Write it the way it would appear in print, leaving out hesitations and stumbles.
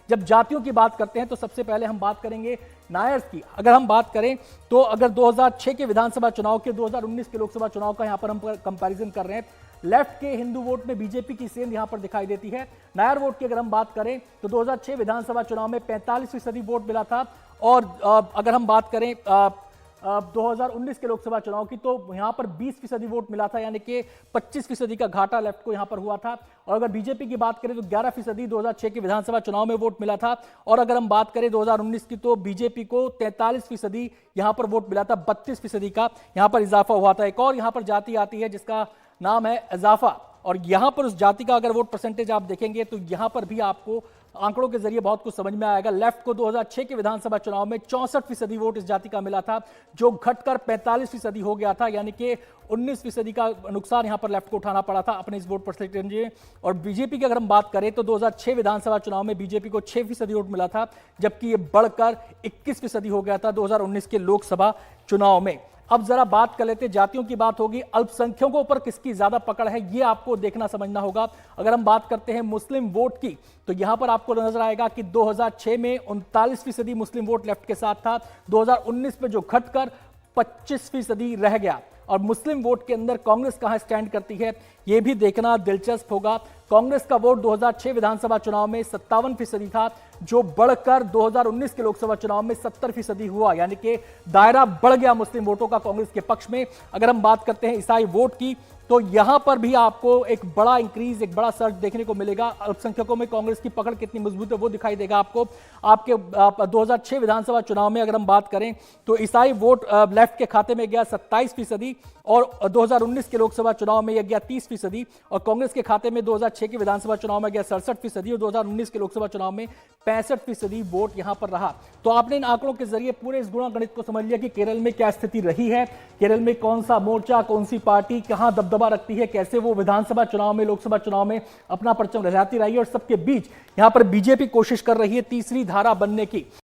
जब जातियों की बात करते हैं तो सबसे पहले हम बात करेंगे नायर्स की। अगर हम बात करें तो अगर 2006 के विधानसभा चुनाव के 2019 के लोकसभा चुनाव का यहां पर हम कंपैरिजन कर रहे हैं, लेफ्ट के हिंदू वोट में बीजेपी की सेंध यहां पर दिखाई देती है। नायर वोट की अगर हम बात करें तो 2006 विधानसभा चुनाव में 45% वोट मिला था, और अगर हम बात करें 2019 के लोकसभा चुनाव की तो यहां पर 20% वोट मिला था, यानी कि 25% का घाटा लेफ्ट को यहां पर हुआ था। और अगर बीजेपी की बात करें तो 11% 2006 के विधानसभा चुनाव में वोट मिला था, और अगर हम बात करें 2019 की तो बीजेपी को 43% यहां पर वोट मिला था, 32% का यहां पर इजाफा हुआ था। एक और यहां पर जाति आती है जिसका नाम है इजाफा, और यहां पर उस जाति का अगर वोट परसेंटेज आप देखेंगे तो यहां पर भी आपको आंकड़ों के जरिए बहुत कुछ समझ में आएगा। लेफ्ट को 2006 के विधानसभा चुनाव में 64% वोट इस जाति का मिला था, जो घटकर 45% हो गया था, यानी कि 19% का नुकसान यहां पर लेफ्ट को उठाना पड़ा था अपने इस वोट परसेंटेज में। और बीजेपी की अगर हम बात करें तो 2006 विधानसभा चुनाव में बीजेपी को 6% वोट मिला था, जबकि यह बढ़कर 21% हो गया था 2019 के लोकसभा चुनाव में। अब जरा बात कर लेते, जातियों की बात होगी, अल्पसंख्यकों पर किसकी ज्यादा पकड़ है ये आपको देखना समझना होगा। अगर हम बात करते हैं मुस्लिम वोट की तो यहां पर आपको नजर आएगा कि 2006 में 39% मुस्लिम वोट लेफ्ट के साथ था, 2019 में जो घटकर 25% रह गया। और मुस्लिम वोट के अंदर कांग्रेस कहां स्टैंड करती है यह भी देखना दिलचस्प होगा। कांग्रेस का वोट 2006 विधानसभा चुनाव में 57% था, जो बढ़कर 2019 के लोकसभा चुनाव में 70% हुआ, यानी कि दायरा बढ़ गया मुस्लिम वोटों का कांग्रेस के पक्ष में। अगर हम बात करते हैं ईसाई वोट की तो यहां पर भी आपको एक बड़ा इंक्रीज, एक बड़ा सर्च देखने को मिलेगा। अल्पसंख्यकों में कांग्रेस की पकड़ कितनी मजबूत है वो दिखाई देगा आपको। आपके 2006 विधानसभा चुनाव में अगर हम बात करें तो ईसाई वोट लेफ्ट के खाते में गया 27%, और 2019 के लोकसभा चुनाव में यह गया 30%, और कांग्रेस के खाते में 2006 के विधानसभा चुनाव में गया 67%, और 2019 के लोकसभा चुनाव में 65% वोट यहां पर रहा। तो आपने इन आंकड़ों के जरिए पूरे इस गुणा-गणित को समझ लिया कि केरल में क्या स्थिति रही है, केरल में कौन सा मोर्चा, कौन सी पार्टी कहां दबदबा रखती है, कैसे वो विधानसभा चुनाव में, लोकसभा चुनाव में अपना परचम लहराती रही है, और सबके बीच यहां पर बीजेपी कोशिश कर रही है तीसरी धारा बनने की।